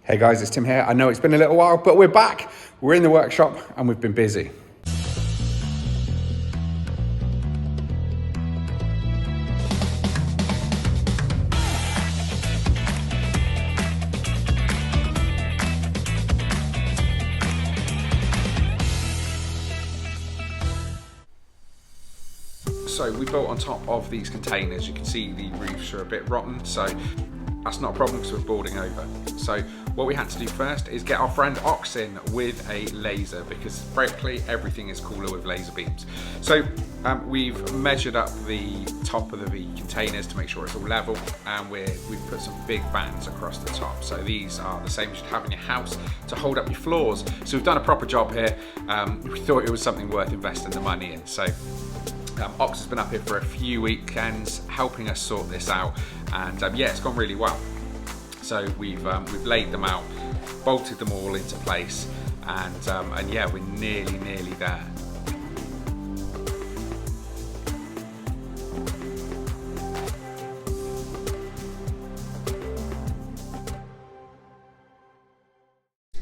Hey guys, it's Tim here. I know it's been a little while, but we're back. We're in the workshop and we've been busy. So we built on top of these containers. You can see the roofs are a bit rotten, so that's not a problem because we're boarding over. So what we had to do first is get our friend Ox in with a laser, because frankly everything is cooler with laser beams. So we've measured up the top of the containers to make sure it's all level, and we've put some big bands across the top. So these are the same as you'd have in your house to hold up your floors. So we've done a proper job here. We thought it was something worth investing the money in. So Ox has been up here for a few weekends helping us sort this out, and yeah, it's gone really well. So we've laid them out, bolted them all into place, and yeah, we're nearly there.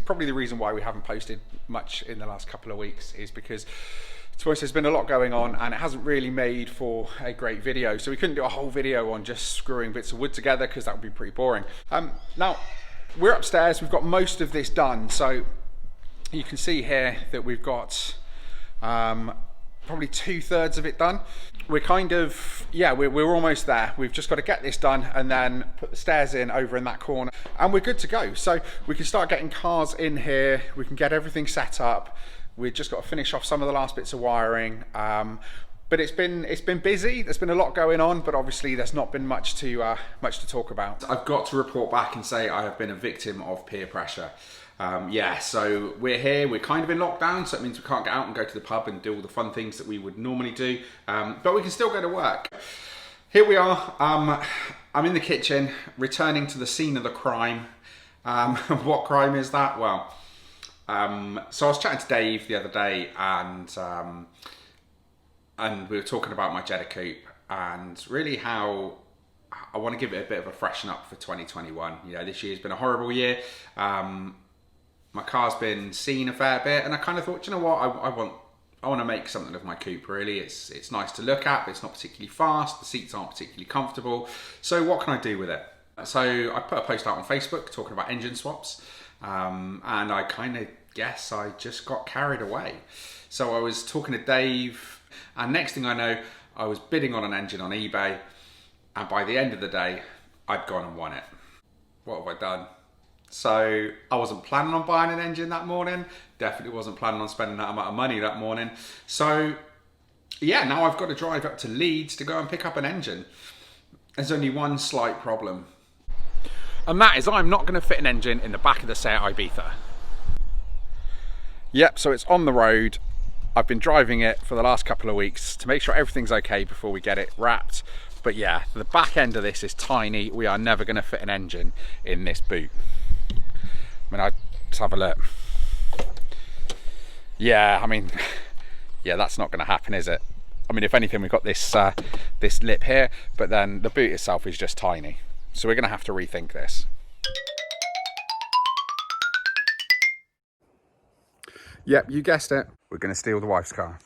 Probably the reason why we haven't posted much in the last couple of weeks is because, to be honest, there's been a lot going on and it hasn't really made for a great video. So we couldn't do a whole video on just screwing bits of wood together because that would be pretty boring. Now, we're upstairs, we've got most of this done. So you can see here that we've got probably 2/3 of it done. We're kind of, yeah, we're almost there. We've just got to get this done and then put the stairs in over in that corner and we're good to go. So we can start getting cars in here, we can get everything set up. We've just got to finish off some of the last bits of wiring. But it's been busy. There's been a lot going on, but obviously there's not been much to talk about. I've got to report back and say I have been a victim of peer pressure. Yeah, so we're here, we're kind of in lockdown, so it means we can't get out and go to the pub and do all the fun things that we would normally do, but we can still go to work. Here we are, I'm in the kitchen, returning to the scene of the crime. What crime is that? Well, so I was chatting to Dave the other day, and we were talking about my Jetta Coupe and really how I want to give it a bit of a freshen up for 2021. You know, this year's been a horrible year. My car's been seen a fair bit, and I kind of thought, you know what, I want to make something of my coupe. Really, it's nice to look at, but it's not particularly fast. The seats aren't particularly comfortable. So what can I do with it? So I put a post out on Facebook talking about engine swaps, and I kind of guess I just got carried away. So I was talking to Dave, and next thing I know, I was bidding on an engine on eBay, and by the end of the day, I'd gone and won it. What have I done? So I wasn't planning on buying an engine that morning, definitely wasn't planning on spending that amount of money that morning. So yeah, now I've got to drive up to Leeds to go and pick up an engine. There's only one slight problem, and that is I'm not going to fit an engine in the back of the Seat Ibiza. Yep, so it's on the road. I've been driving it for the last couple of weeks to make sure everything's okay before we get it wrapped. But yeah, the back end of this is tiny. We are never going to fit an engine in this boot. I mean, let's have a look. Yeah, I mean, yeah, that's not going to happen, is it? I mean, if anything, we've got this this lip here, but then the boot itself is just tiny. So we're going to have to rethink this. Yep, you guessed it. We're going to steal the wife's car.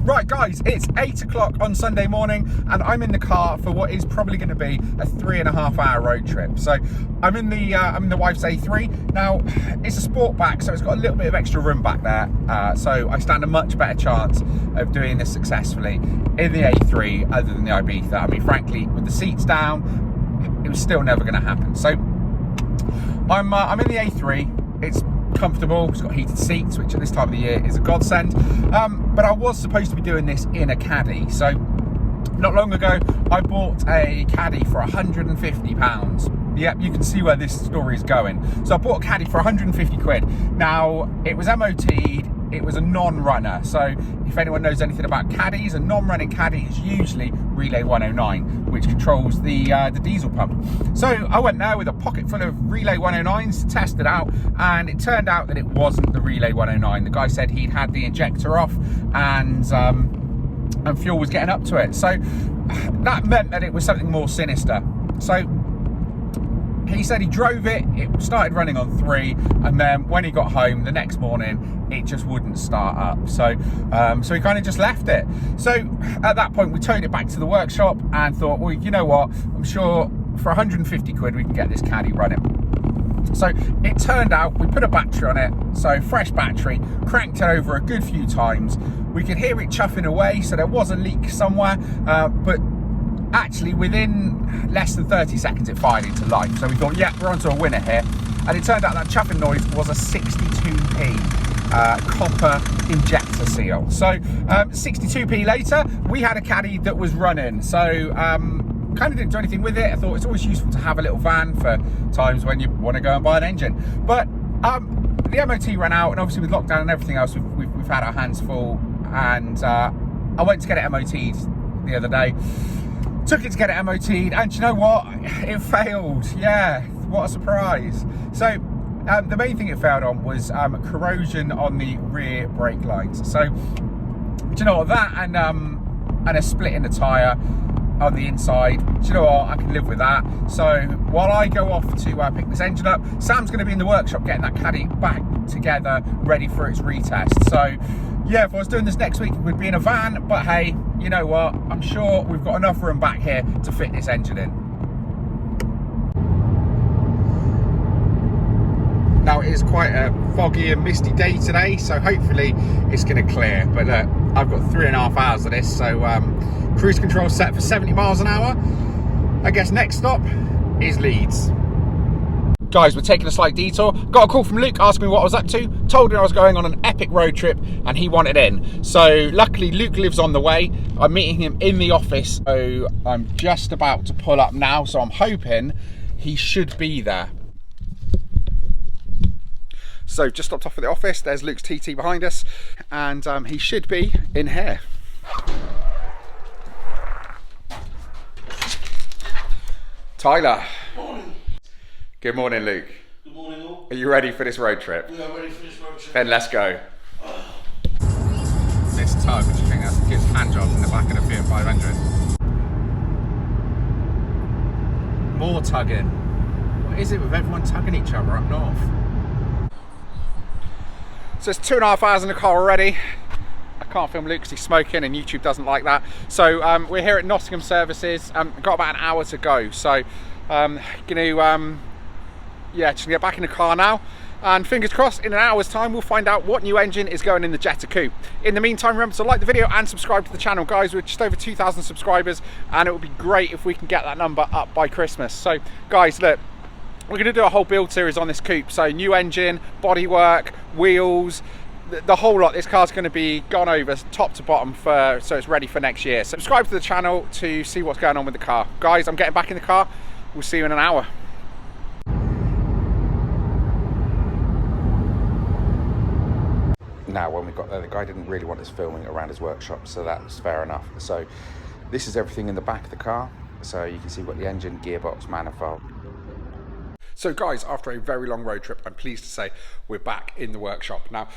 Right guys, it's 8 o'clock on Sunday morning and I'm in the car for what is probably going to be a 3.5 hour road trip. So I'm in the wife's A3. Now it's a sportback, so it's got a little bit of extra room back there. So I stand a much better chance of doing this successfully in the A3 other than the Ibiza. I mean, frankly, with the seats down, it was still never going to happen. So I'm in the A3. It's comfortable, it's got heated seats, which at this time of the year is a godsend. But I was supposed to be doing this in a caddy. So not long ago, I bought a caddy for £150. Yep, you can see where this story is going. So I bought a caddy for 150 quid. Now, it was MOT'd, it was a non-runner. So if anyone knows anything about caddies, a non-running caddy is usually Relay 109, which controls the diesel pump. So I went there with a pocket full of Relay 109s to test it out, and it turned out that it wasn't the Relay 109. The guy said he'd had the injector off, and and fuel was getting up to it. So that meant that it was something more sinister. So he said he drove it, it started running on 3, and then when he got home the next morning, it just wouldn't start up. So so he kind of just left it. So at that point, we towed it back to the workshop and thought, well, you know what, I'm sure for 150 quid we can get this caddy running. So it turned out we put a battery on it, so fresh battery, cranked it over a good few times. We could hear it chuffing away, so there was a leak somewhere, but actually within less than 30 seconds it fired into life. So we thought, yeah, we're onto a winner here. And it turned out that chuffing noise was a 62p copper injector seal. So 62p later, we had a caddy that was running. So kind of didn't do anything with it. I thought it's always useful to have a little van for times when you want to go and buy an engine. But the MOT ran out, and obviously with lockdown and everything else, we've had our hands full. And I went to get it MOT'd the other day. Took it to get it MOT'd, and you know what? It failed. Yeah, what a surprise. So the main thing it failed on was corrosion on the rear brake lines. So do you know what? That and a split in the tyre on the inside, do you know what, I can live with that. So while I go off to pick this engine up, Sam's going to be in the workshop getting that caddy back together, ready for its retest. So yeah, if I was doing this next week, it would be in a van, but hey, you know what, I'm sure we've got enough room back here to fit this engine in. Now it is quite a foggy and misty day today, so hopefully it's going to clear. But I've got 3.5 hours of this, so cruise control set for 70 miles an hour. I guess next stop is Leeds. Guys, we're taking a slight detour. Got a call from Luke asking me what I was up to. Told him I was going on an epic road trip and he wanted in. So luckily Luke lives on the way. I'm meeting him in the office. So I'm just about to pull up now. So I'm hoping he should be there. So just stopped off at the office. There's Luke's TT behind us, and he should be in here. Tyler. Morning. Good morning, Luke. Good morning, all. Are you ready for this road trip? We are ready for this road trip. Then let's go. This tug, which I think that's gives hand jobs in the back of the Fiat 500. More tugging. What is it with everyone tugging each other up north? So it's 2.5 hours in the car already. I can't film Luke because he's smoking and YouTube doesn't like that. So we're here at Nottingham Services. Got about an hour to go. So yeah, just get back in the car now. And fingers crossed, in an hour's time, we'll find out what new engine is going in the Jetta Coupe. In the meantime, remember to like the video and subscribe to the channel. Guys, we're just over 2,000 subscribers, and it would be great if we can get that number up by Christmas. So guys, look, we're going to do a whole build series on this coupe. So new engine, bodywork, wheels, the whole lot. This car's going to be gone over top to bottom so it's ready for next year. Subscribe to the channel to see what's going on with the car. Guys, I'm getting back in the car. We'll see you in an hour. Now, when we got there, the guy didn't really want us filming around his workshop, so that's fair enough. So this is everything in the back of the car. So you can see what the engine, gearbox, manifold. So guys, after a very long road trip, I'm pleased to say we're back in the workshop. Now,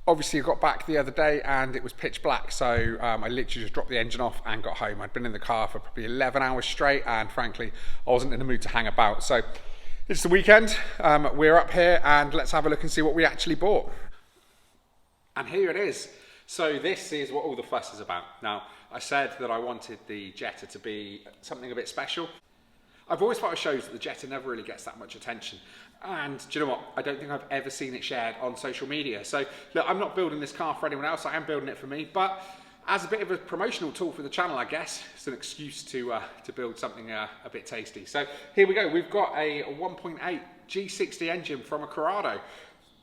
obviously I got back the other day and it was pitch black, so I literally just dropped the engine off and got home. I'd been in the car for probably 11 hours straight, and frankly, I wasn't in the mood to hang about. So it's the weekend, we're up here, and let's have a look and see what we actually bought. And here it is. So this is what all the fuss is about. Now, I said that I wanted the Jetta to be something a bit special. I've always thought it shows that the Jetta never really gets that much attention. And do you know what? I don't think I've ever seen it shared on social media. So look, I'm not building this car for anyone else. I am building it for me. But as a bit of a promotional tool for the channel, I guess, it's an excuse to build something a bit tasty. So here we go. We've got a 1.8 G60 engine from a Corrado.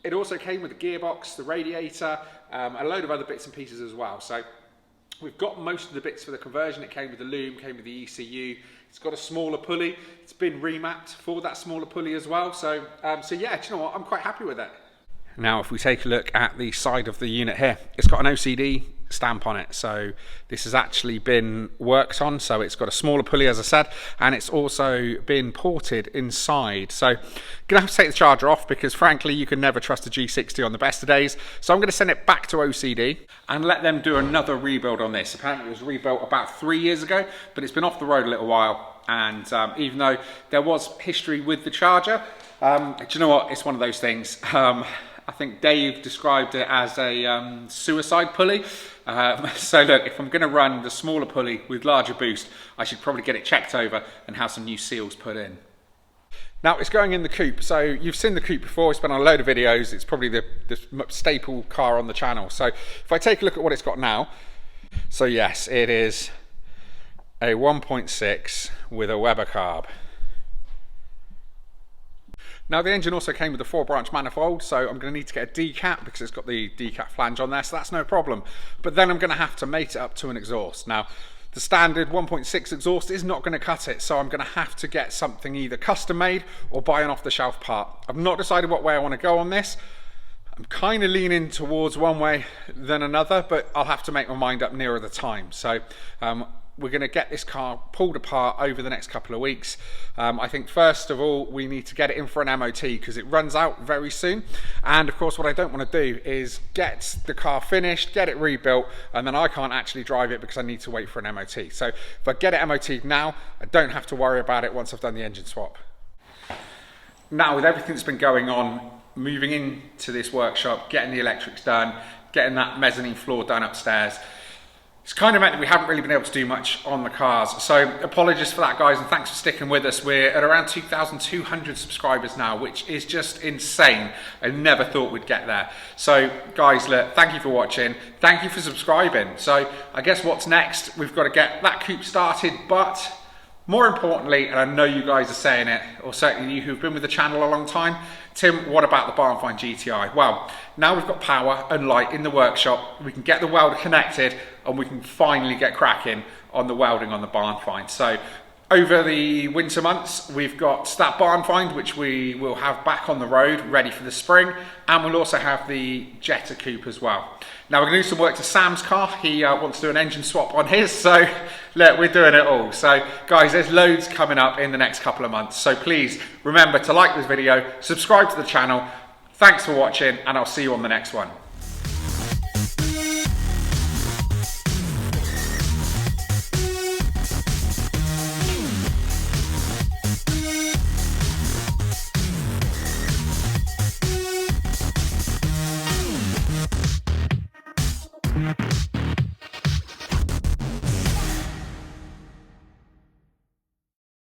It also came with the gearbox, the radiator, a load of other bits and pieces as well. So we've got most of the bits for the conversion. It came with the loom, came with the ECU. It's got a smaller pulley. It's been remapped for that smaller pulley as well. So yeah, do you know what? I'm quite happy with it. Now, if we take a look at the side of the unit here, it's got an OCD stamp on it. So this has actually been worked on, so it's got a smaller pulley, as I said, and it's also been ported inside. So I'm gonna have to take the charger off because frankly you can never trust a G60 on the best of days. So I'm gonna send it back to OCD and let them do another rebuild on this. Apparently it was rebuilt about 3 years ago, but it's been off the road a little while, and even though there was history with the charger, do you know what, it's one of those things. I think Dave described it as a suicide pulley. So look, if I'm going to run the smaller pulley with larger boost, I should probably get it checked over and have some new seals put in. Now it's going in the coupe. So you've seen the coupe before, it's been on a load of videos. It's probably the staple car on the channel. So if I take a look at what it's got now, so yes, it is a 1.6 with a Weber carb. Now the engine also came with a 4-branch manifold, so I'm going to need to get a decat because it's got the decat flange on there, so that's no problem. But then I'm going to have to mate it up to an exhaust. Now the standard 1.6 exhaust is not going to cut it, so I'm going to have to get something either custom made or buy an off-the-shelf part. I've not decided what way I want to go on this. I'm kind of leaning towards one way than another, but I'll have to make my mind up nearer the time. So we're going to get this car pulled apart over the next couple of weeks. I think first of all we need to get it in for an MOT because it runs out very soon, and of course what I don't want to do is get the car finished, get it rebuilt, and then I can't actually drive it because I need to wait for an MOT. So if I get it MOT'd now, I don't have to worry about it once I've done the engine swap. Now with everything that's been going on, moving into this workshop, getting the electrics done, getting that mezzanine floor done upstairs, it's kind of meant that we haven't really been able to do much on the cars. So apologies for that, guys, and thanks for sticking with us. We're at around 2,200 subscribers now, which is just insane. I never thought we'd get there. So guys, look, thank you for watching. Thank you for subscribing. So I guess what's next? We've got to get that coupe started, but more importantly, and I know you guys are saying it, or certainly you who've been with the channel a long time, Tim, what about the Barn Find GTI? Well, now we've got power and light in the workshop, we can get the welder connected and we can finally get cracking on the welding on the Barn Find. So over the winter months, we've got that Barn Find, which we will have back on the road, ready for the spring, and we'll also have the Jetta Coupe as well. Now we're going to do some work to Sam's car. He wants to do an engine swap on his, so look, we're doing it all. So guys, there's loads coming up in the next couple of months, so please remember to like this video, subscribe to the channel. Thanks for watching, and I'll see you on the next one.